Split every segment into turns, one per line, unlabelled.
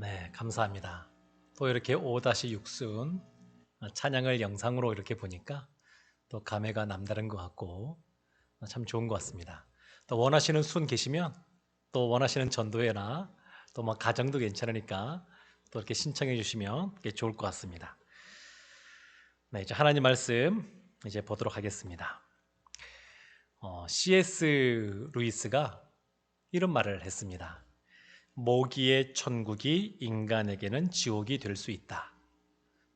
네, 감사합니다. 또 이렇게 5-6순 찬양을 영상으로 이렇게 보니까 또 감회가 남다른 것 같고 참 좋은 것 같습니다. 또 원하시는 순 계시면 또 원하시는 전도회나 또 뭐 가정도 괜찮으니까 또 이렇게 신청해 주시면 좋을 것 같습니다. 네, 이제 하나님 말씀 이제 보도록 하겠습니다. C.S. 루이스가 이런 말을 했습니다. 모기의 천국이 인간에게는 지옥이 될 수 있다.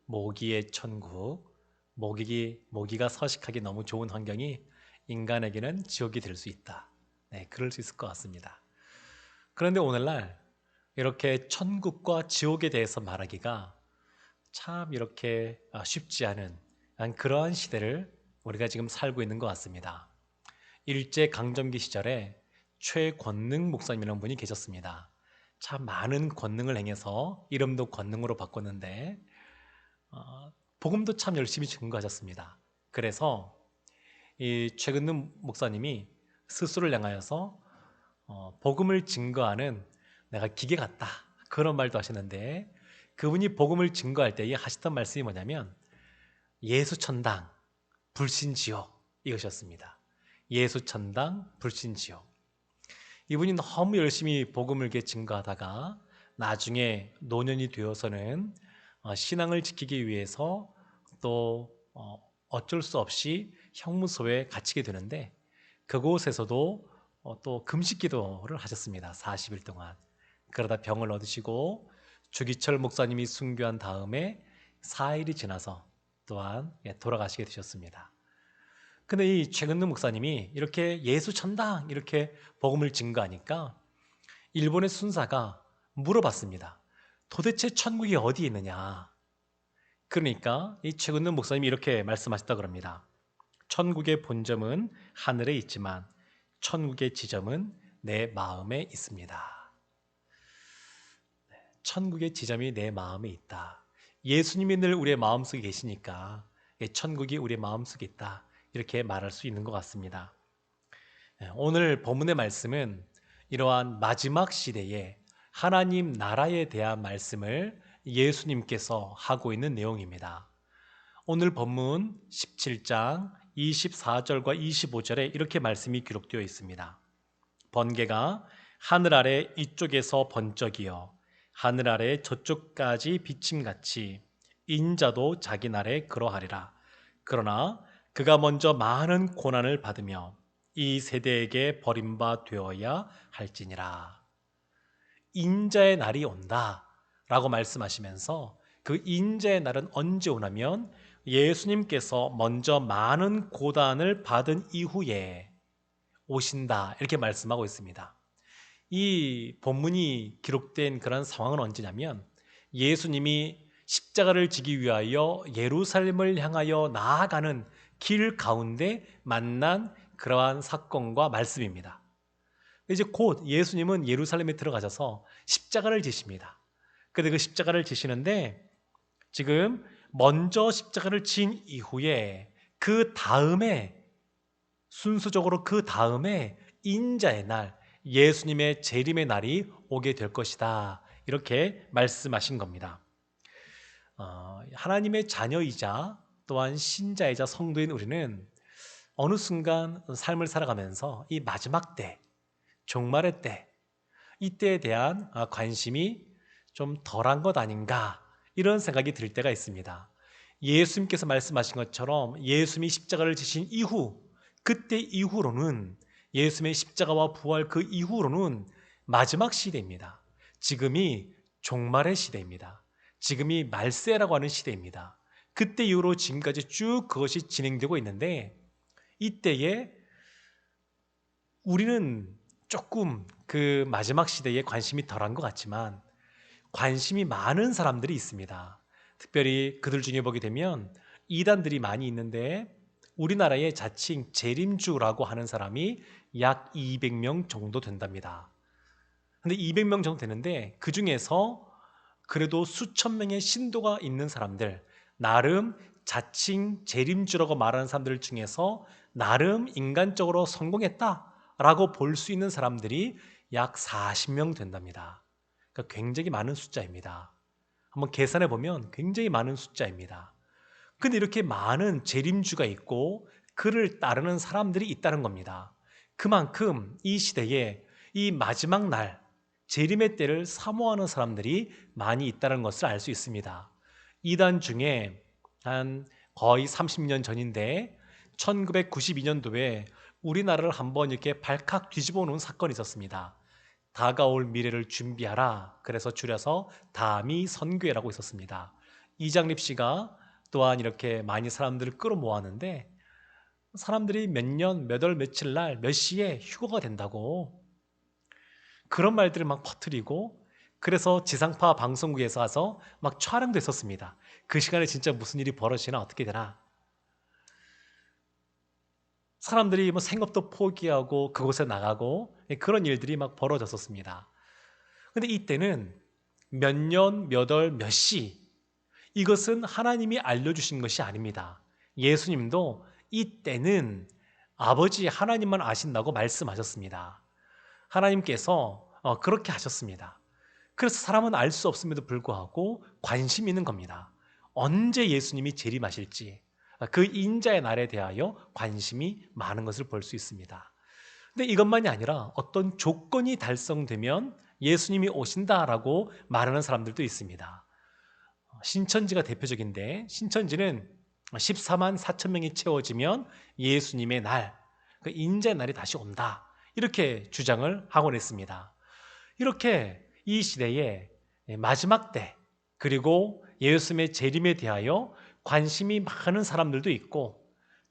모기의 천국, 모기가 서식하기 너무 좋은 환경이 인간에게는 지옥이 될 수 있다. 네, 그럴 수 있을 것 같습니다. 그런데 오늘날 이렇게 천국과 지옥에 대해서 말하기가 참 이렇게 쉽지 않은 그러한 시대를 우리가 지금 살고 있는 것 같습니다. 일제 강점기 시절에 최권능 목사님이라는 분이 계셨습니다. 참 많은 권능을 행해서 이름도 권능으로 바꿨는데 복음도 참 열심히 증거하셨습니다. 그래서 이 최근능 목사님이 스스로를 향하여서 복음을 증거하는 내가 기계 같다 그런 말도 하시는데 그분이 복음을 증거할 때에 하시던 말씀이 뭐냐면 예수천당 불신지옥 이것이었습니다. 예수천당 불신지옥. 이분이 너무 열심히 복음을 증거하다가 나중에 노년이 되어서는 신앙을 지키기 위해서 또 어쩔 수 없이 형무소에 갇히게 되는데 그곳에서도 또 금식기도를 하셨습니다. 40일 동안. 그러다 병을 얻으시고 주기철 목사님이 순교한 다음에 4일이 지나서 또한 돌아가시게 되셨습니다. 근데 이 최근능 목사님이 이렇게 예수 천당 이렇게 복음을 증거하니까 일본의 순사가 물어봤습니다. 도대체 천국이 어디에 있느냐? 그러니까 이 최근능 목사님이 이렇게 말씀하셨다 그럽니다. 천국의 본점은 하늘에 있지만 천국의 지점은 내 마음에 있습니다. 천국의 지점이 내 마음에 있다. 예수님이 늘 우리의 마음속에 계시니까 천국이 우리의 마음속에 있다. 이렇게 말할 수 있는 것 같습니다. 오늘 본문의 말씀은 이러한 마지막 시대에 하나님 나라에 대한 말씀을 예수님께서 하고 있는 내용입니다. 오늘 본문 17장 24절과 25절에 이렇게 말씀이 기록되어 있습니다. 번개가 하늘 아래 이쪽에서 번쩍이어 하늘 아래 저쪽까지 비침같이 인자도 자기 날에 그러하리라. 그러나 그가 먼저 많은 고난을 받으며 이 세대에게 버림바 되어야 할지니라. 인자의 날이 온다 라고 말씀하시면서 그 인자의 날은 언제 오냐면 예수님께서 먼저 많은 고난을 받은 이후에 오신다 이렇게 말씀하고 있습니다. 이 본문이 기록된 그런 상황은 언제냐면 예수님이 십자가를 지기 위하여 예루살렘을 향하여 나아가는 길 가운데 만난 그러한 사건과 말씀입니다. 이제 곧 예수님은 예루살렘에 들어가셔서 십자가를 지십니다. 근데 그 십자가를 지시는데 지금 먼저 십자가를 진 이후에 그 다음에 순수적으로 그 다음에 인자의 날, 예수님의 재림의 날이 오게 될 것이다. 이렇게 말씀하신 겁니다. 하나님의 자녀이자 또한 신자이자 성도인 우리는 어느 순간 삶을 살아가면서 이 마지막 때, 종말의 때, 이때에 대한 관심이 좀 덜한 것 아닌가 이런 생각이 들 때가 있습니다. 예수님께서 말씀하신 것처럼 예수님이 십자가를 지신 이후 그때 이후로는 예수님의 십자가와 부활 그 이후로는 마지막 시대입니다. 지금이 종말의 시대입니다. 지금이 말세라고 하는 시대입니다. 그때 이후로 지금까지 쭉 그것이 진행되고 있는데 이때에 우리는 조금 그 마지막 시대에 관심이 덜한 것 같지만 관심이 많은 사람들이 있습니다. 특별히 그들 중에 보게 되면 이단들이 많이 있는데 우리나라의 자칭 재림주라고 하는 사람이 약 200명 정도 된답니다. 근데 200명 정도 되는데 그 중에서 그래도 수천 명의 신도가 있는 사람들, 나름 자칭 재림주라고 말하는 사람들 중에서 나름 인간적으로 성공했다라고 볼 수 있는 사람들이 약 40명 된답니다. 그러니까 굉장히 많은 숫자입니다. 한번 계산해 보면 굉장히 많은 숫자입니다. 근데 이렇게 많은 재림주가 있고 그를 따르는 사람들이 있다는 겁니다. 그만큼 이 시대에 이 마지막 날 재림의 때를 사모하는 사람들이 많이 있다는 것을 알 수 있습니다. 이단 중에 한 거의 30년 전인데 1992년도에 우리나라를 한번 이렇게 발칵 뒤집어 놓은 사건이 있었습니다. 다가올 미래를 준비하라. 그래서 줄여서 다미 선교회라고 있었습니다. 이장립 씨가 또한 이렇게 많이 사람들을 끌어모았는데 사람들이 몇 년, 몇 월, 며칠 날, 몇 시에 휴거가 된다고 그런 말들을 막 퍼뜨리고 그래서 지상파 방송국에서 와서 막 촬영도 했었습니다. 그 시간에 진짜 무슨 일이 벌어지나 어떻게 되나. 사람들이 뭐 생업도 포기하고 그곳에 나가고 그런 일들이 막 벌어졌었습니다. 근데 이때는 몇 년, 몇 월, 몇 시 이것은 하나님이 알려주신 것이 아닙니다. 예수님도 이때는 아버지 하나님만 아신다고 말씀하셨습니다. 하나님께서 그렇게 하셨습니다. 그래서 사람은 알 수 없음에도 불구하고 관심이 있는 겁니다. 언제 예수님이 재림하실지 그 인자의 날에 대하여 관심이 많은 것을 볼 수 있습니다. 근데 이것만이 아니라 어떤 조건이 달성되면 예수님이 오신다라고 말하는 사람들도 있습니다. 신천지가 대표적인데 신천지는 14만 4천 명이 채워지면 예수님의 날, 그 인자의 날이 다시 온다. 이렇게 주장을 하곤 했습니다. 이렇게 이 시대에 마지막 때 그리고 예수님의 재림에 대하여 관심이 많은 사람들도 있고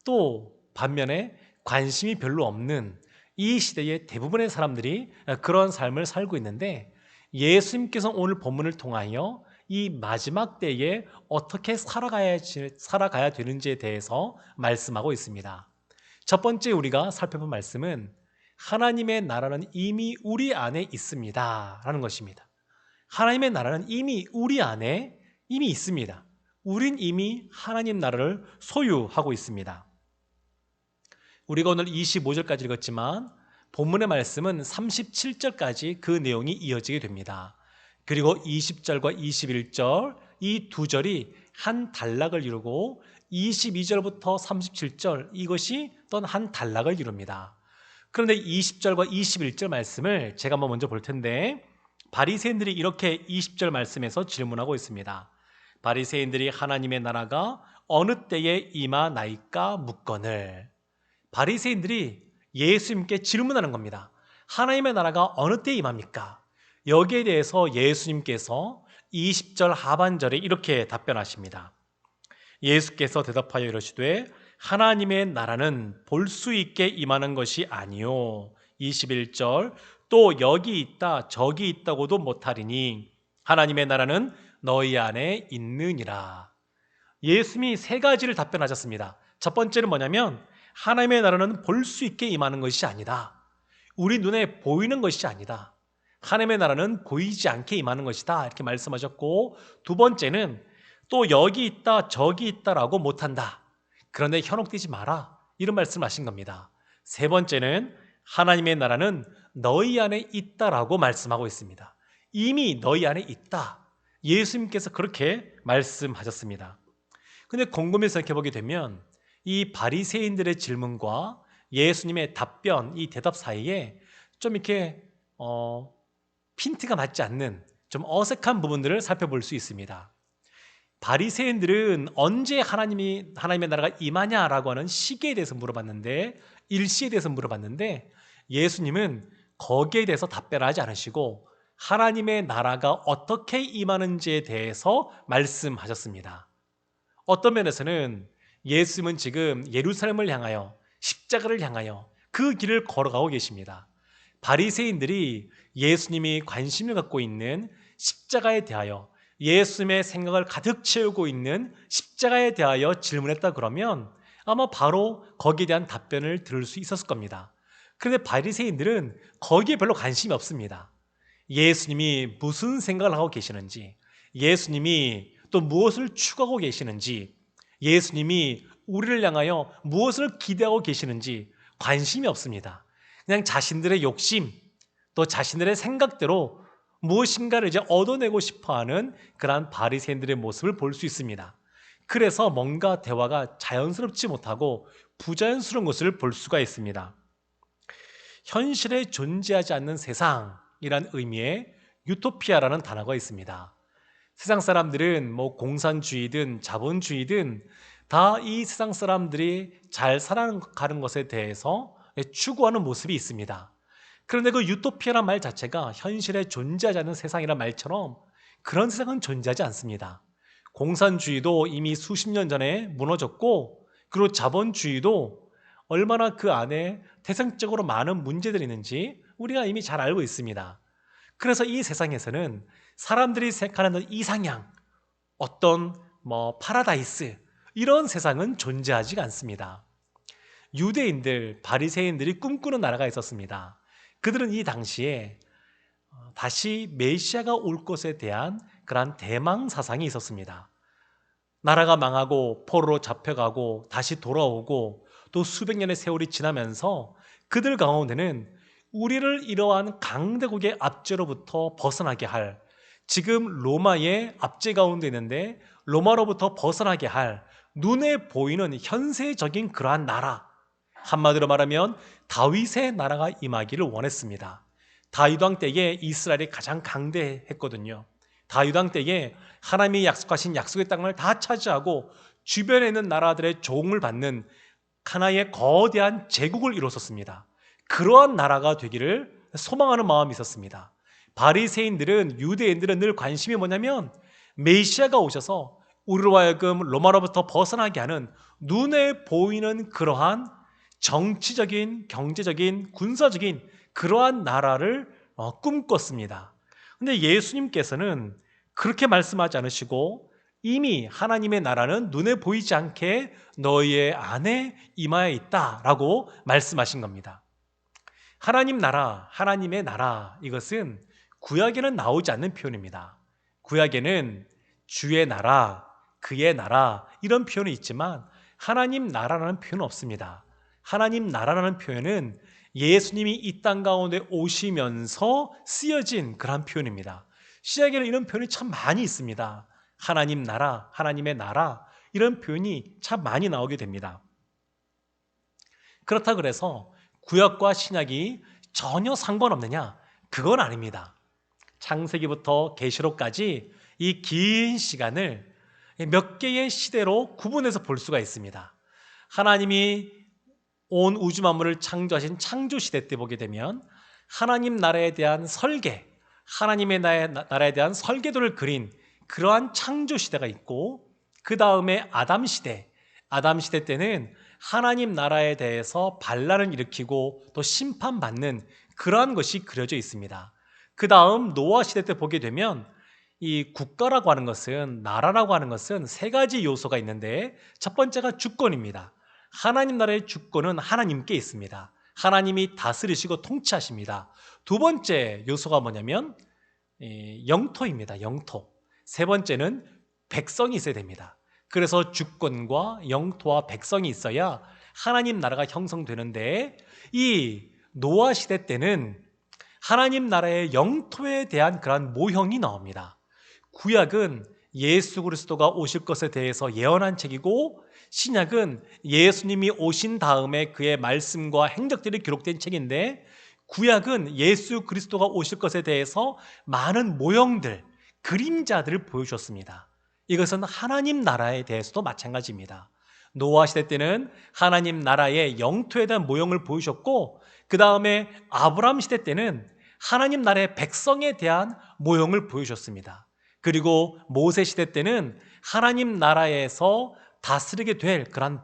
또 반면에 관심이 별로 없는 이 시대의 대부분의 사람들이 그런 삶을 살고 있는데 예수님께서 오늘 본문을 통하여 이 마지막 때에 어떻게 살아가야 되는지에 대해서 말씀하고 있습니다. 첫 번째 우리가 살펴본 말씀은 하나님의 나라는 이미 우리 안에 있습니다 라는 것입니다. 하나님의 나라는 이미 우리 안에 이미 있습니다. 우린 이미 하나님 나라를 소유하고 있습니다. 우리가 오늘 25절까지 읽었지만 본문의 말씀은 37절까지 그 내용이 이어지게 됩니다. 그리고 20절과 21절 이 두 절이 한 단락을 이루고 22절부터 37절 이것이 또 한 단락을 이룹니다. 그런데 20절과 21절 말씀을 제가 한번 먼저 볼 텐데 바리새인들이 이렇게 20절 말씀에서 질문하고 있습니다. 바리새인들이 하나님의 나라가 어느 때에 임하나이까 묻거늘. 바리새인들이 예수님께 질문하는 겁니다. 하나님의 나라가 어느 때에 임합니까? 여기에 대해서 예수님께서 20절 하반절에 이렇게 답변하십니다. 예수께서 대답하여 이르시되 하나님의 나라는 볼 수 있게 임하는 것이 아니요 21절 또 여기 있다 저기 있다고도 못하리니 하나님의 나라는 너희 안에 있느니라. 예수님이 세 가지를 답변하셨습니다. 첫 번째는 뭐냐면 하나님의 나라는 볼 수 있게 임하는 것이 아니다. 우리 눈에 보이는 것이 아니다. 하나님의 나라는 보이지 않게 임하는 것이다 이렇게 말씀하셨고 두 번째는 또 여기 있다 저기 있다라고 못한다. 그런데 현혹되지 마라 이런 말씀을 하신 겁니다. 세 번째는 하나님의 나라는 너희 안에 있다라고 말씀하고 있습니다. 이미 너희 안에 있다. 예수님께서 그렇게 말씀하셨습니다. 근데 곰곰이 생각해보게 되면 이 바리새인들의 질문과 예수님의 답변, 이 대답 사이에 좀 이렇게 핀트가 맞지 않는 좀 어색한 부분들을 살펴볼 수 있습니다. 바리새인들은 언제 하나님의 나라가 임하냐라고 하는 시기에 대해서 물어봤는데 일시에 대해서 물어봤는데 예수님은 거기에 대해서 답변하지 않으시고 하나님의 나라가 어떻게 임하는지에 대해서 말씀하셨습니다. 어떤 면에서는 예수님은 지금 예루살렘을 향하여 십자가를 향하여 그 길을 걸어가고 계십니다. 바리새인들이 예수님이 관심을 갖고 있는 십자가에 대하여 예수님의 생각을 가득 채우고 있는 십자가에 대하여 질문했다 그러면 아마 바로 거기에 대한 답변을 들을 수 있었을 겁니다. 그런데 바리새인들은 거기에 별로 관심이 없습니다. 예수님이 무슨 생각을 하고 계시는지, 예수님이 또 무엇을 추구하고 계시는지, 예수님이 우리를 향하여 무엇을 기대하고 계시는지 관심이 없습니다. 그냥 자신들의 욕심, 또 자신들의 생각대로 무엇인가를 이제 얻어내고 싶어하는 그러한 바리새인들의 모습을 볼 수 있습니다. 그래서 뭔가 대화가 자연스럽지 못하고 부자연스러운 것을 볼 수가 있습니다. 현실에 존재하지 않는 세상이란 의미의 유토피아라는 단어가 있습니다. 세상 사람들은 뭐 공산주의든 자본주의든 다 이 세상 사람들이 잘 살아가는 것에 대해서 추구하는 모습이 있습니다. 그런데 그 유토피아란 말 자체가 현실에 존재하지 않는 세상이란 말처럼 그런 세상은 존재하지 않습니다. 공산주의도 이미 수십 년 전에 무너졌고, 그리고 자본주의도 얼마나 그 안에 태생적으로 많은 문제들이 있는지 우리가 이미 잘 알고 있습니다. 그래서 이 세상에서는 사람들이 생각하는 이상향, 어떤 파라다이스, 이런 세상은 존재하지 않습니다. 유대인들, 바리새인들이 꿈꾸는 나라가 있었습니다. 그들은 이 당시에 다시 메시아가 올 것에 대한 그러한 대망 사상이 있었습니다. 나라가 망하고 포로로 잡혀가고 다시 돌아오고 또 수백 년의 세월이 지나면서 그들 가운데는 우리를 이러한 강대국의 압제로부터 벗어나게 할, 지금 로마의 압제 가운데 있는데 로마로부터 벗어나게 할 눈에 보이는 현세적인 그러한 나라, 한마디로 말하면 다윗의 나라가 임하기를 원했습니다. 다윗 왕 때에 이스라엘이 가장 강대했거든요. 다윗 왕 때에 하나님이 약속하신 약속의 땅을 다 차지하고 주변에 있는 나라들의 조응을 받는 하나의 거대한 제국을 이뤘었습니다. 그러한 나라가 되기를 소망하는 마음이 있었습니다. 바리새인들은, 유대인들은 늘 관심이 뭐냐면 메시아가 오셔서 우리로 하여금 로마로부터 벗어나게 하는 눈에 보이는 그러한 정치적인, 경제적인, 군사적인 그러한 나라를 꿈꿨습니다. 근데 예수님께서는 그렇게 말씀하지 않으시고 이미 하나님의 나라는 눈에 보이지 않게 너희의 안에 임하여 있다라고 말씀하신 겁니다. 하나님 나라, 하나님의 나라, 이것은 구약에는 나오지 않는 표현입니다. 구약에는 주의 나라, 그의 나라, 이런 표현이 있지만 하나님 나라라는 표현은 없습니다. 하나님 나라라는 표현은 예수님이 이 땅 가운데 오시면서 쓰여진 그런 표현입니다. 시약에는 이런 표현이 참 많이 있습니다. 하나님 나라, 하나님의 나라, 이런 표현이 참 많이 나오게 됩니다. 그렇다 그래서 구약과 신약이 전혀 상관없느냐? 그건 아닙니다. 창세기부터 계시록까지 이 긴 시간을 몇 개의 시대로 구분해서 볼 수가 있습니다. 하나님이 온 우주 만물을 창조하신 창조 시대 때 보게 되면 하나님 나라에 대한 설계, 하나님의 나라에 대한 설계도를 그린 그러한 창조 시대가 있고, 그 다음에 아담 시대 때는 하나님 나라에 대해서 반란을 일으키고 또 심판받는 그러한 것이 그려져 있습니다. 그 다음 노아 시대 때 보게 되면 이 국가라고 하는 것은, 나라라고 하는 것은 세 가지 요소가 있는데, 첫 번째가 주권입니다. 하나님 나라의 주권은 하나님께 있습니다. 하나님이 다스리시고 통치하십니다. 두 번째 요소가 뭐냐면 영토입니다. 영토. 세 번째는 백성이 있어야 됩니다. 그래서 주권과 영토와 백성이 있어야 하나님 나라가 형성되는데, 이 노아 시대 때는 하나님 나라의 영토에 대한 그러한 모형이 나옵니다. 구약은 예수 그리스도가 오실 것에 대해서 예언한 책이고, 신약은 예수님이 오신 다음에 그의 말씀과 행적들이 기록된 책인데, 구약은 예수 그리스도가 오실 것에 대해서 많은 모형들, 그림자들을 보여주었습니다. 이것은 하나님 나라에 대해서도 마찬가지입니다. 노아 시대 때는 하나님 나라의 영토에 대한 모형을 보여주셨고, 그 다음에 아브라함 시대 때는 하나님 나라의 백성에 대한 모형을 보여주셨습니다. 그리고 모세 시대 때는 하나님 나라에서 다스리게 될 그런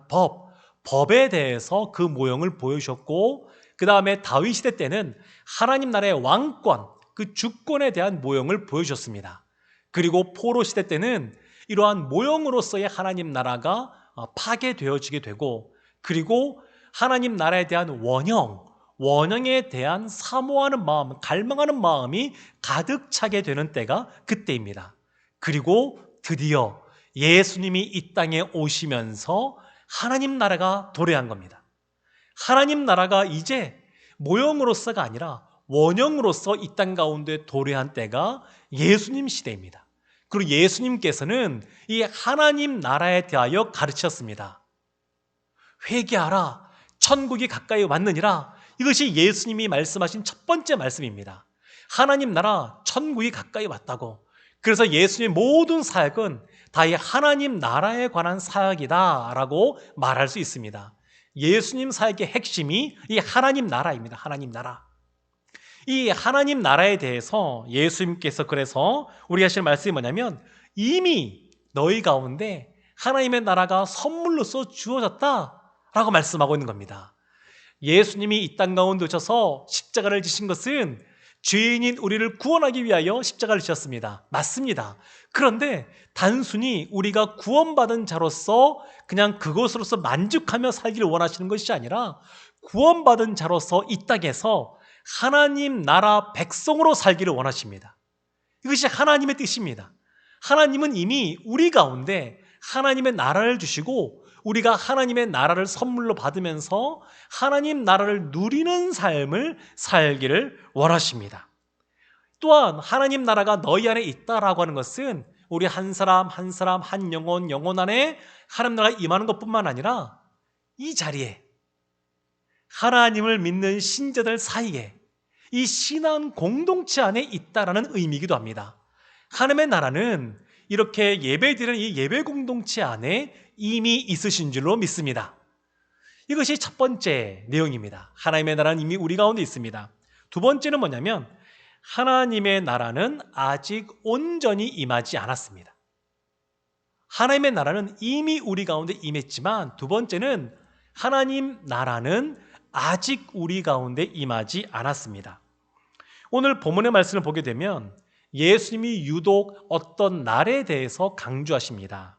법에 대해서 그 모형을 보여주셨고, 그 다음에 다윗 시대 때는 하나님 나라의 왕권, 그 주권에 대한 모형을 보여주셨습니다. 그리고 포로 시대 때는 이러한 모형으로서의 하나님 나라가 파괴되어지게 되고, 그리고 하나님 나라에 대한 원형에 대한 사모하는 마음, 갈망하는 마음이 가득 차게 되는 때가 그때입니다. 그리고 드디어 예수님이 이 땅에 오시면서 하나님 나라가 도래한 겁니다. 하나님 나라가 이제 모형으로서가 아니라 원형으로서 이 땅 가운데 도래한 때가 예수님 시대입니다. 그리고 예수님께서는 이 하나님 나라에 대하여 가르쳤습니다. 회개하라, 천국이 가까이 왔느니라. 이것이 예수님이 말씀하신 첫 번째 말씀입니다. 하나님 나라, 천국이 가까이 왔다고. 그래서 예수님의 모든 사역은 다 이 하나님 나라에 관한 사역이다라고 말할 수 있습니다. 예수님 사역의 핵심이 이 하나님 나라입니다. 하나님 나라. 이 하나님 나라에 대해서 예수님께서 그래서 우리가 하실 말씀이 뭐냐면 이미 너희 가운데 하나님의 나라가 선물로서 주어졌다라고 말씀하고 있는 겁니다. 예수님이 이 땅 가운데 오셔서 십자가를 지신 것은 죄인인 우리를 구원하기 위하여 십자가를 지셨습니다. 맞습니다. 그런데 단순히 우리가 구원받은 자로서 그냥 그것으로서 만족하며 살기를 원하시는 것이 아니라 구원받은 자로서 이 땅에서 하나님 나라 백성으로 살기를 원하십니다. 이것이 하나님의 뜻입니다. 하나님은 이미 우리 가운데 하나님의 나라를 주시고 우리가 하나님의 나라를 선물로 받으면서 하나님 나라를 누리는 삶을 살기를 원하십니다. 또한 하나님 나라가 너희 안에 있다라고 하는 것은 우리 한 사람 한 사람 한 영혼 안에 하나님 나라가 임하는 것뿐만 아니라 이 자리에 하나님을 믿는 신자들 사이에 이 신앙 공동체 안에 있다라는 의미이기도 합니다. 하나님의 나라는 이렇게 예배드리는 이 예배 공동체 안에 이미 있으신 줄로 믿습니다. 이것이 첫 번째 내용입니다. 하나님의 나라는 이미 우리 가운데 있습니다. 두 번째는 뭐냐면 하나님의 나라는 아직 온전히 임하지 않았습니다. 하나님의 나라는 이미 우리 가운데 임했지만 두 번째는 하나님 나라는 아직 우리 가운데 임하지 않았습니다. 오늘 본문의 말씀을 보게 되면 예수님이 유독 어떤 날에 대해서 강조하십니다.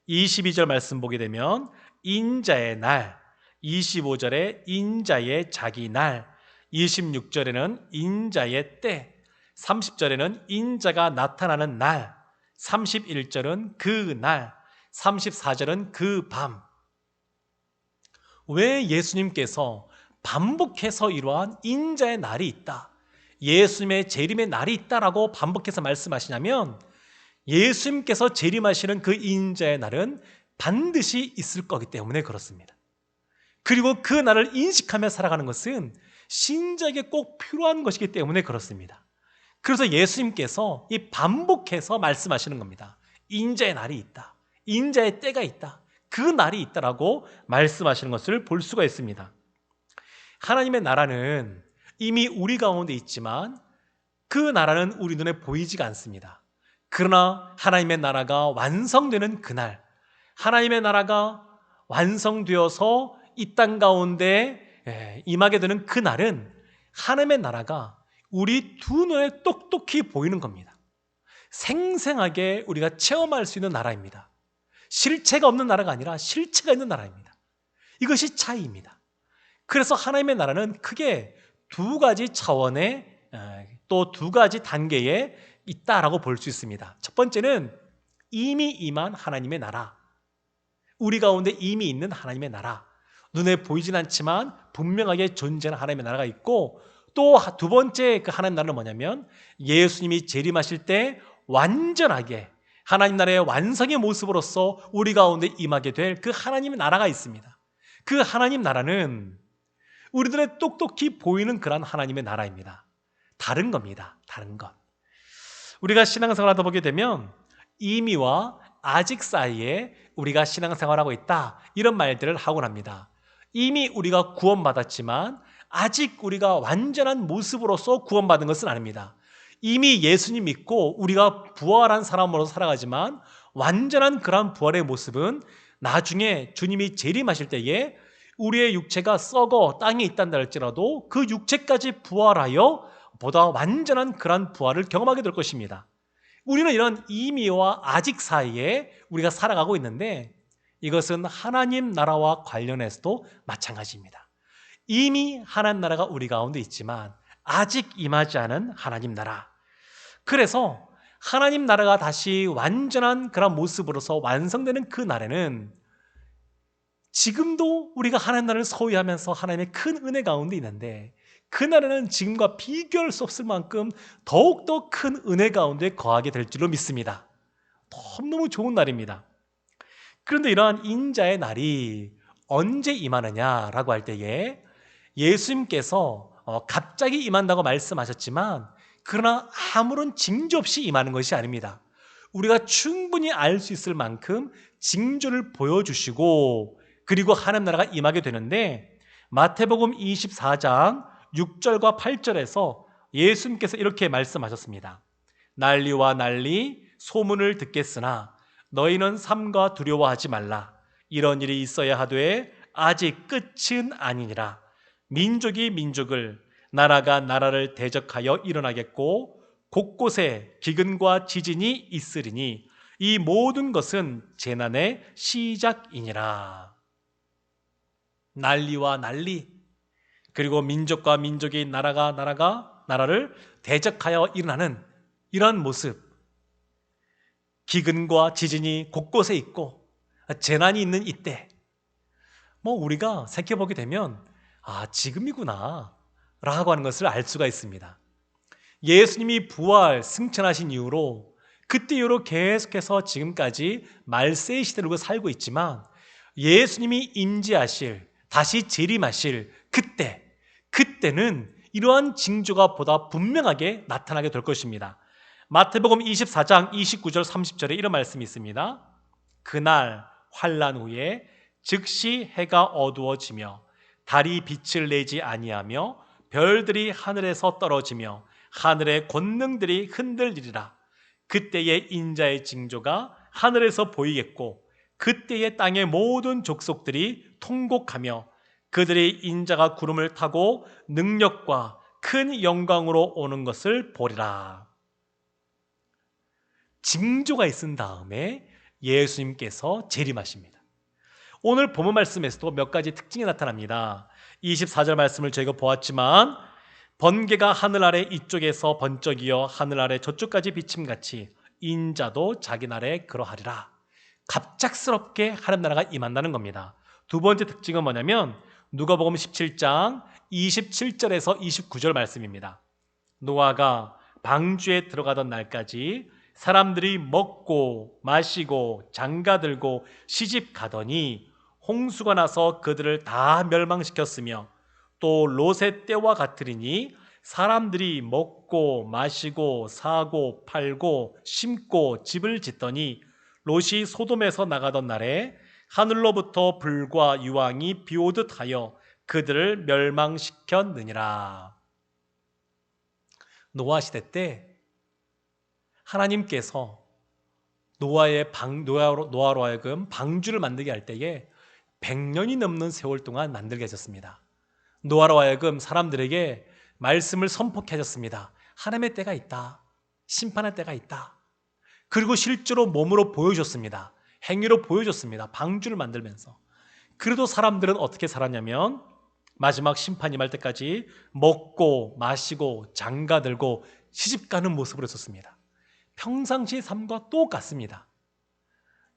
22절 말씀 보게 되면 인자의 날, 25절에 인자의 자기 날, 26절에는 인자의 때, 30절에는 인자가 나타나는 날, 31절은 그 날, 34절은 그 밤. 왜 예수님께서 반복해서 이러한 인자의 날이 있다, 예수님의 재림의 날이 있다라고 반복해서 말씀하시냐면 예수님께서 재림하시는 그 인자의 날은 반드시 있을 거기 때문에 그렇습니다. 그리고 그 날을 인식하며 살아가는 것은 신자에게 꼭 필요한 것이기 때문에 그렇습니다. 그래서 예수님께서 이 반복해서 말씀하시는 겁니다. 인자의 날이 있다, 인자의 때가 있다, 그 날이 있다라고 말씀하시는 것을 볼 수가 있습니다. 하나님의 나라는 이미 우리 가운데 있지만 그 나라는 우리 눈에 보이지가 않습니다. 그러나 하나님의 나라가 완성되는 그날, 하나님의 나라가 완성되어서 이 땅 가운데 임하게 되는 그날은 하나님의 나라가 우리 두 눈에 똑똑히 보이는 겁니다. 생생하게 우리가 체험할 수 있는 나라입니다. 실체가 없는 나라가 아니라 실체가 있는 나라입니다. 이것이 차이입니다. 그래서 하나님의 나라는 크게 두 가지 차원의 또 두 가지 단계에 있다라고 볼 수 있습니다. 첫 번째는 이미 임한 하나님의 나라, 우리 가운데 이미 있는 하나님의 나라, 눈에 보이진 않지만 분명하게 존재하는 하나님의 나라가 있고, 또 두 번째 그 하나님 나라는 뭐냐면 예수님이 재림하실 때 완전하게 하나님 나라의 완성의 모습으로서 우리 가운데 임하게 될 그 하나님의 나라가 있습니다. 그 하나님 나라는 우리 눈에 똑똑히 보이는 그런 하나님의 나라입니다. 다른 겁니다. 다른 것. 우리가 신앙생활하다 보게 되면 이미와 아직 사이에 우리가 신앙생활하고 있다, 이런 말들을 하곤 합니다. 이미 우리가 구원받았지만 아직 우리가 완전한 모습으로서 구원받은 것은 아닙니다. 이미 예수님 믿고 우리가 부활한 사람으로 살아가지만 완전한 그런 부활의 모습은 나중에 주님이 재림하실 때에 우리의 육체가 썩어 땅에 있단다 할지라도 그 육체까지 부활하여 보다 완전한 그런 부활을 경험하게 될 것입니다. 우리는 이런 이미와 아직 사이에 우리가 살아가고 있는데 이것은 하나님 나라와 관련해서도 마찬가지입니다. 이미 하나님 나라가 우리 가운데 있지만 아직 임하지 않은 하나님 나라. 그래서 하나님 나라가 다시 완전한 그런 모습으로서 완성되는 그 날에는 지금도 우리가 하나님 나라를 소유하면서 하나님의 큰 은혜 가운데 있는데 그날에는 지금과 비교할 수 없을 만큼 더욱더 큰 은혜 가운데 거하게 될 줄로 믿습니다. 너무너무 좋은 날입니다. 그런데 이러한 인자의 날이 언제 임하느냐라고 할 때에 예수님께서 갑자기 임한다고 말씀하셨지만 그러나 아무런 징조 없이 임하는 것이 아닙니다. 우리가 충분히 알 수 있을 만큼 징조를 보여주시고 그리고 하나님 나라가 임하게 되는데 마태복음 24장 6절과 8절에서 예수님께서 이렇게 말씀하셨습니다. 난리와 난리 소문을 듣겠으나 너희는 삼가 두려워하지 말라. 이런 일이 있어야 하되 아직 끝은 아니니라. 민족이 민족을 나라가 나라를 대적하여 일어나겠고 곳곳에 기근과 지진이 있으리니 이 모든 것은 재난의 시작이니라. 난리와 난리 그리고 민족과 민족이 나라가 나라를 대적하여 일어나는 이러한 모습, 기근과 지진이 곳곳에 있고 재난이 있는 이때 우리가 생각해보게 되면 지금이구나 라고 하는 것을 알 수가 있습니다. 예수님이 부활 승천하신 이후로 그때 이후로 계속해서 지금까지 말세의 시대를 살고 있지만 예수님이 임재하실 다시 재림하실 그때는 이러한 징조가 보다 분명하게 나타나게 될 것입니다. 마태복음 24장 29절 30절에 이런 말씀이 있습니다. 그날 환난 후에 즉시 해가 어두워지며 달이 빛을 내지 아니하며 별들이 하늘에서 떨어지며 하늘의 권능들이 흔들리리라. 그때의 인자의 징조가 하늘에서 보이겠고 그때의 땅의 모든 족속들이 통곡하며 그들이 인자가 구름을 타고 능력과 큰 영광으로 오는 것을 보리라. 징조가 있은 다음에 예수님께서 재림하십니다. 오늘 본문 말씀에서도 몇 가지 특징이 나타납니다. 24절 말씀을 저희가 보았지만 번개가 하늘 아래 이쪽에서 번쩍이어 하늘 아래 저쪽까지 비침같이 인자도 자기 날에 그러하리라. 갑작스럽게 하나님 나라가 임한다는 겁니다. 두 번째 특징은 뭐냐면 누가복음 17장 27절에서 29절 말씀입니다. 노아가 방주에 들어가던 날까지 사람들이 먹고 마시고 장가들고 시집 가더니 홍수가 나서 그들을 다 멸망시켰으며 또 롯의 때와 같으리니 사람들이 먹고 마시고 사고 팔고 심고 집을 짓더니 롯이 소돔에서 나가던 날에 하늘로부터 불과 유황이 비오듯 하여 그들을 멸망시켰느니라. 노아 시대 때 하나님께서 노아로 하여금 방주를 만들게 할 때에 100년이 넘는 세월 동안 만들게 하셨습니다. 노아로 하여금 사람들에게 말씀을 선포케 하셨습니다. 하나님의 때가 있다. 심판의 때가 있다. 그리고 실제로 몸으로 보여줬습니다. 행위로 보여줬습니다. 방주를 만들면서. 그래도 사람들은 어떻게 살았냐면 마지막 심판이 임할 때까지 먹고 마시고 장가들고 시집가는 모습으로 있었습니다. 평상시 삶과 똑같습니다.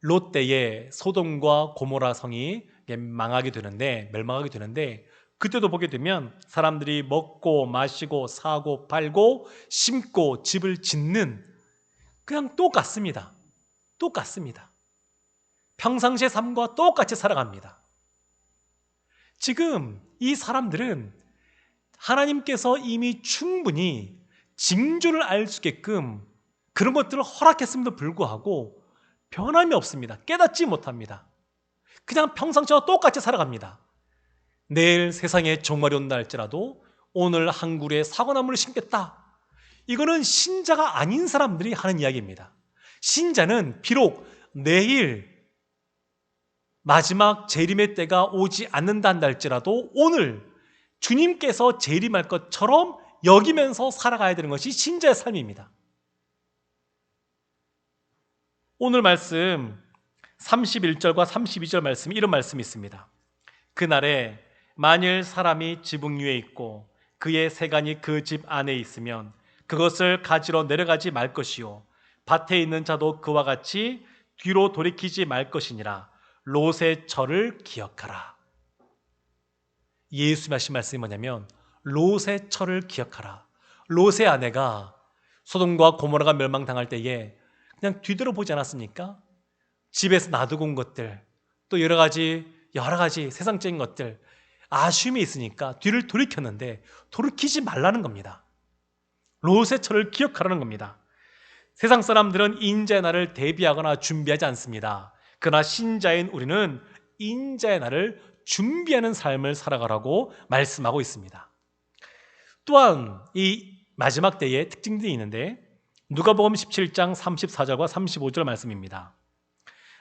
롯 때에 소돔과 고모라 성이 멸망하게 되는데 그때도 보게 되면 사람들이 먹고 마시고 사고 팔고 심고 집을 짓는 그냥 똑같습니다. 평상시의 삶과 똑같이 살아갑니다. 지금 이 사람들은 하나님께서 이미 충분히 징조를 알 수 있게끔 그런 것들을 허락했음에도 불구하고 변함이 없습니다. 깨닫지 못합니다. 그냥 평상시와 똑같이 살아갑니다. 내일 세상에 종말이 온다 할지라도 오늘 한 그루의 사과나무를 심겠다. 이거는 신자가 아닌 사람들이 하는 이야기입니다. 신자는 비록 내일 마지막 재림의 때가 오지 않는다 한다 할지라도 오늘 주님께서 재림할 것처럼 여기면서 살아가야 되는 것이 신자의 삶입니다. 오늘 말씀 31절과 32절 말씀 이런 말씀이 있습니다. 그날에 만일 사람이 지붕 위에 있고 그의 세간이 그 집 안에 있으면 그것을 가지러 내려가지 말 것이요 밭에 있는 자도 그와 같이 뒤로 돌이키지 말 것이니라. 롯의 절을 기억하라. 예수님 하신 말씀이 뭐냐면 롯의 처를 기억하라. 롯의 아내가 소돔과 고모라가 멸망당할 때에 그냥 뒤돌아보지 않았습니까? 집에서 놔두고 온 것들, 또 여러 가지 세상적인 것들, 아쉬움이 있으니까 뒤를 돌이켰는데 돌이키지 말라는 겁니다. 롯의 처를 기억하라는 겁니다. 세상 사람들은 인자의 날을 대비하거나 준비하지 않습니다. 그러나 신자인 우리는 인자의 날을 준비하는 삶을 살아가라고 말씀하고 있습니다. 또한 이 마지막 때에 특징들이 있는데 누가복음 17장 34절과 35절 말씀입니다.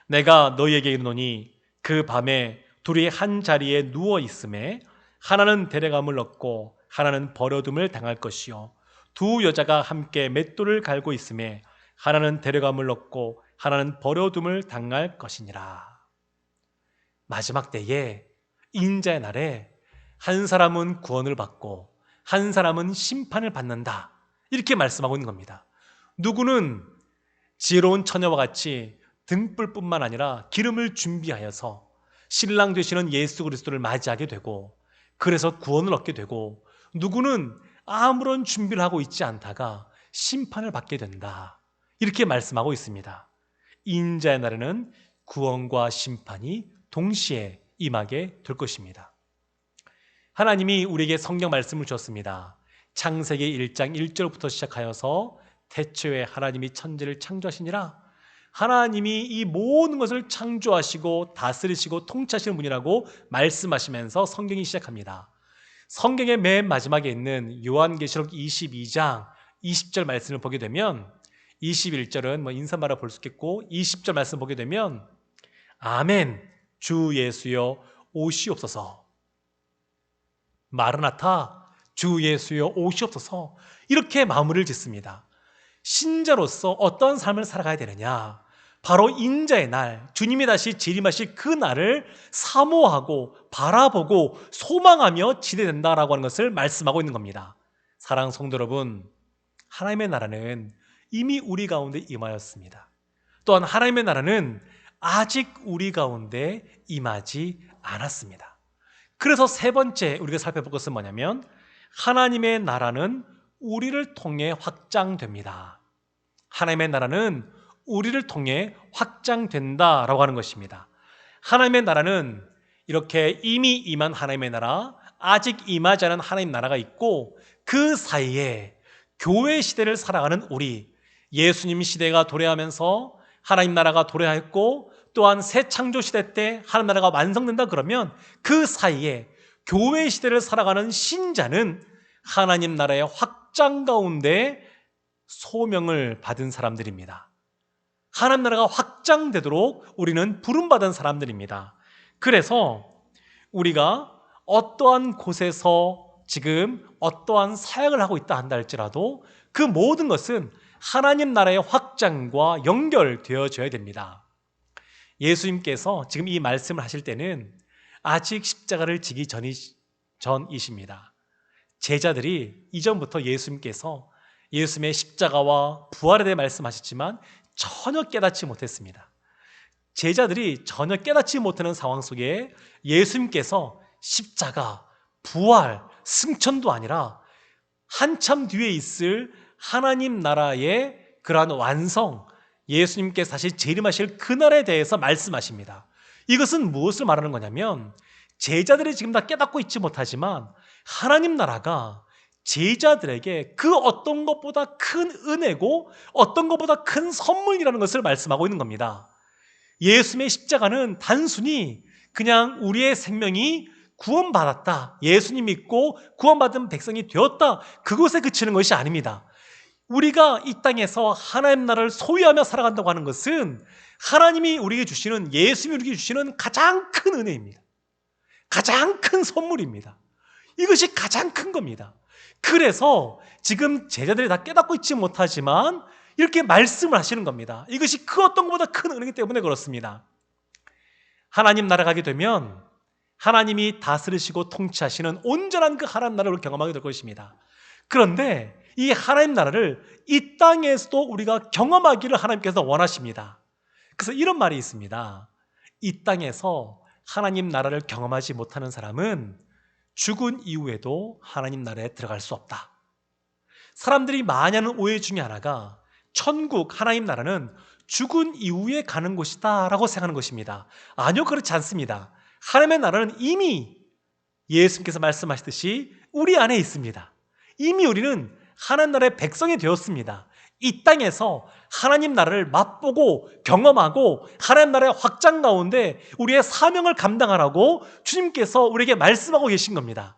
내가 너희에게 이르노니 그 밤에 둘이 한 자리에 누워 있음에 하나는 데려감을 얻고 하나는 버려둠을 당할 것이요 두 여자가 함께 맷돌을 갈고 있음에 하나는 데려감을 얻고 하나는 버려둠을 당할 것이니라. 마지막 때에 인자의 날에 한 사람은 구원을 받고 한 사람은 심판을 받는다, 이렇게 말씀하고 있는 겁니다. 누구는 지혜로운 처녀와 같이 등불뿐만 아니라 기름을 준비하여서 신랑 되시는 예수 그리스도를 맞이하게 되고 그래서 구원을 얻게 되고, 누구는 아무런 준비를 하고 있지 않다가 심판을 받게 된다, 이렇게 말씀하고 있습니다. 인자의 날에는 구원과 심판이 동시에 임하게 될 것입니다. 하나님이 우리에게 성경 말씀을 주셨습니다. 창세기 1장 1절부터 시작하여서 태초에 하나님이 천지를 창조하시니라. 하나님이 이 모든 것을 창조하시고 다스리시고 통치하시는 분이라고 말씀하시면서 성경이 시작합니다. 성경의 맨 마지막에 있는 요한계시록 22장 20절 말씀을 보게 되면 21절은 인사말을 볼 수 있겠고 20절 말씀 보게 되면 아멘 주 예수여 오시옵소서, 마르나타 주 예수여 오시옵소서, 이렇게 마무리를 짓습니다. 신자로서 어떤 삶을 살아가야 되느냐, 바로 인자의 날, 주님이 다시 재림하실 그 날을 사모하고 바라보고 소망하며 지내된다라고 하는 것을 말씀하고 있는 겁니다. 사랑하는 성도 여러분, 하나님의 나라는 이미 우리 가운데 임하였습니다. 또한 하나님의 나라는 아직 우리 가운데 임하지 않았습니다. 그래서 세 번째 우리가 살펴볼 것은 뭐냐면 하나님의 나라는 우리를 통해 확장됩니다. 하나님의 나라는 우리를 통해 확장된다라고 하는 것입니다. 하나님의 나라는 이렇게 이미 임한 하나님의 나라, 아직 임하지 않은 하나님 나라가 있고 그 사이에 교회 시대를 살아가는 우리, 예수님 시대가 도래하면서 하나님 나라가 도래했고 또한 새 창조 시대 때 하나님 나라가 완성된다 그러면 그 사이에 교회 시대를 살아가는 신자는 하나님 나라의 확장 가운데 소명을 받은 사람들입니다. 하나님 나라가 확장되도록 우리는 부름받은 사람들입니다. 그래서 우리가 어떠한 곳에서 지금 어떠한 사역을 하고 있다 한다 할지라도 그 모든 것은 하나님 나라의 확장과 연결되어져야 됩니다. 예수님께서 지금 이 말씀을 하실 때는 아직 십자가를 지기 전이십니다. 제자들이 이전부터 예수님께서 예수님의 십자가와 부활에 대해 말씀하셨지만 전혀 깨닫지 못했습니다. 제자들이 전혀 깨닫지 못하는 상황 속에 예수님께서 십자가, 부활, 승천도 아니라 한참 뒤에 있을 하나님 나라의 그러한 완성, 예수님께서 다시 재림하실 그날에 대해서 말씀하십니다. 이것은 무엇을 말하는 거냐면 제자들이 지금 다 깨닫고 있지 못하지만 하나님 나라가 제자들에게 그 어떤 것보다 큰 은혜고 어떤 것보다 큰 선물이라는 것을 말씀하고 있는 겁니다. 예수님의 십자가는 단순히 그냥 우리의 생명이 구원받았다, 예수님 믿고 구원받은 백성이 되었다, 그것에 그치는 것이 아닙니다. 우리가 이 땅에서 하나님 나라를 소유하며 살아간다고 하는 것은 하나님이 우리에게 주시는, 예수님이 우리에게 주시는 가장 큰 은혜입니다. 가장 큰 선물입니다. 이것이 가장 큰 겁니다. 그래서 지금 제자들이 다 깨닫고 있지 못하지만 이렇게 말씀을 하시는 겁니다. 이것이 그 어떤 것보다 큰 은혜이기 때문에 그렇습니다. 하나님 나라 가게 되면 하나님이 다스리시고 통치하시는 온전한 그 하나님 나라를 경험하게 될 것입니다. 그런데 이 하나님 나라를 이 땅에서도 우리가 경험하기를 하나님께서 원하십니다. 그래서 이런 말이 있습니다. 이 땅에서 하나님 나라를 경험하지 못하는 사람은 죽은 이후에도 하나님 나라에 들어갈 수 없다. 사람들이 많이 하는 오해 중에 하나가 천국, 하나님 나라는 죽은 이후에 가는 곳이다 라고 생각하는 것입니다. 아니요, 그렇지 않습니다. 하나님의 나라는 이미 예수님께서 말씀하셨듯이 우리 안에 있습니다. 이미 우리는 하나님 나라의 백성이 되었습니다. 이 땅에서 하나님 나라를 맛보고 경험하고 하나님 나라의 확장 가운데 우리의 사명을 감당하라고 주님께서 우리에게 말씀하고 계신 겁니다.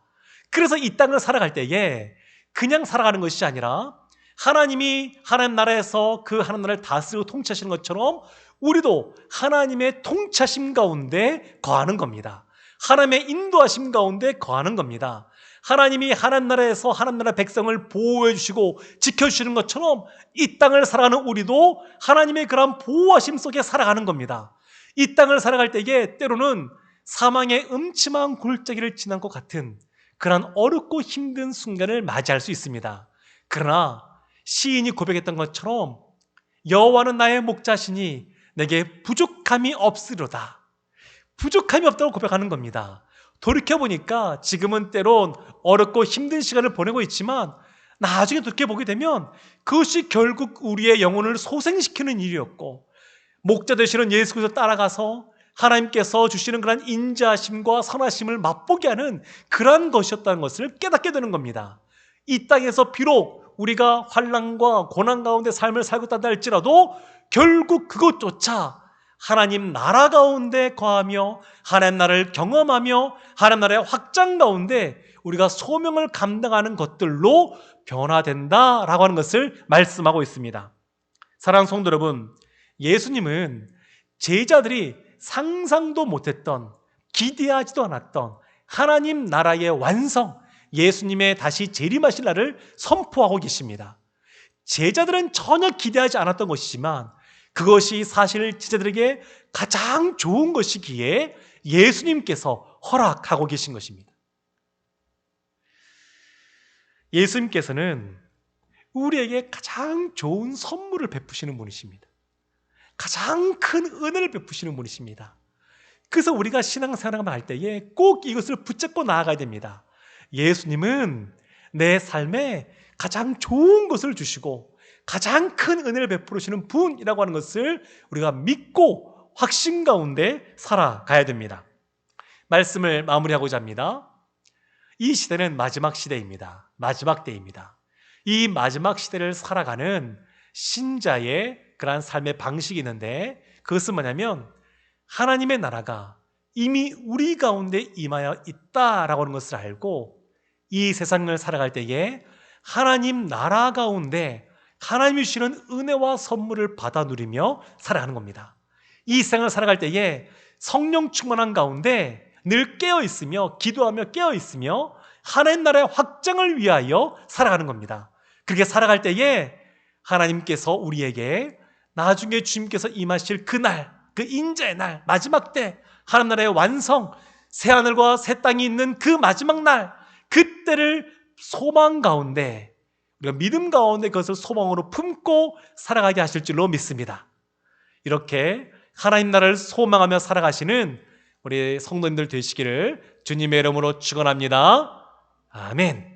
그래서 이 땅을 살아갈 때에 그냥 살아가는 것이 아니라 하나님이 하나님 나라에서 그 하나님 나라를 다스리고 통치하시는 것처럼 우리도 하나님의 통치하심 가운데 거하는 겁니다. 하나님의 인도하심 가운데 거하는 겁니다. 하나님이 하나님 나라에서 하나님 나라 백성을 보호해 주시고 지켜주시는 것처럼 이 땅을 살아가는 우리도 하나님의 그런 보호하심 속에 살아가는 겁니다. 이 땅을 살아갈 때에 때로는 사망의 음침한 골짜기를 지난 것 같은 그런 어렵고 힘든 순간을 맞이할 수 있습니다. 그러나 시인이 고백했던 것처럼 여호와는 나의 목자시니 내게 부족함이 없으리로다. 부족함이 없다고 고백하는 겁니다. 돌이켜보니까 지금은 때론 어렵고 힘든 시간을 보내고 있지만 나중에 돌이켜보게 되면 그것이 결국 우리의 영혼을 소생시키는 일이었고 목자 되시는 예수 그리스도 따라가서 하나님께서 주시는 그런 인자하심과 선하심을 맛보게 하는 그러한 것이었다는 것을 깨닫게 되는 겁니다. 이 땅에서 비록 우리가 환난과 고난 가운데 삶을 살고 있다 할지라도 결국 그것조차 하나님 나라 가운데 거하며 하나님 나라를 경험하며 하나님 나라의 확장 가운데 우리가 소명을 감당하는 것들로 변화된다라고 하는 것을 말씀하고 있습니다. 사랑하는 성도 여러분, 예수님은 제자들이 상상도 못했던, 기대하지도 않았던 하나님 나라의 완성, 예수님의 다시 재림하실 날을 선포하고 계십니다. 제자들은 전혀 기대하지 않았던 것이지만 그것이 사실 제자들에게 가장 좋은 것이기에 예수님께서 허락하고 계신 것입니다. 예수님께서는 우리에게 가장 좋은 선물을 베푸시는 분이십니다. 가장 큰 은혜를 베푸시는 분이십니다. 그래서 우리가 신앙생활을 할 때에 꼭 이것을 붙잡고 나아가야 됩니다. 예수님은 내 삶에 가장 좋은 것을 주시고 가장 큰 은혜를 베풀으시는 분이라고 하는 것을 우리가 믿고 확신 가운데 살아가야 됩니다. 말씀을 마무리하고자 합니다. 이 시대는 마지막 시대입니다. 마지막 때입니다. 이 마지막 시대를 살아가는 신자의 그러한 삶의 방식이 있는데 그것은 뭐냐면 하나님의 나라가 이미 우리 가운데 임하여 있다라고 하는 것을 알고 이 세상을 살아갈 때에 하나님 나라 가운데 하나님이 주시는 은혜와 선물을 받아 누리며 살아가는 겁니다. 이 세상을 살아갈 때에 성령 충만한 가운데 늘 깨어 있으며 기도하며 깨어 있으며 하나님 나라의 확장을 위하여 살아가는 겁니다. 그렇게 살아갈 때에 하나님께서 우리에게 나중에 주님께서 임하실 그날, 그 인자의 날, 마지막 때 하나님 나라의 완성, 새하늘과 새 땅이 있는 그 마지막 날, 그때를 소망 가운데 우리가 믿음 가운데 그것을 소망으로 품고 살아가게 하실 줄로 믿습니다. 이렇게 하나님 나라를 소망하며 살아가시는 우리 성도님들 되시기를 주님의 이름으로 축원합니다. 아멘.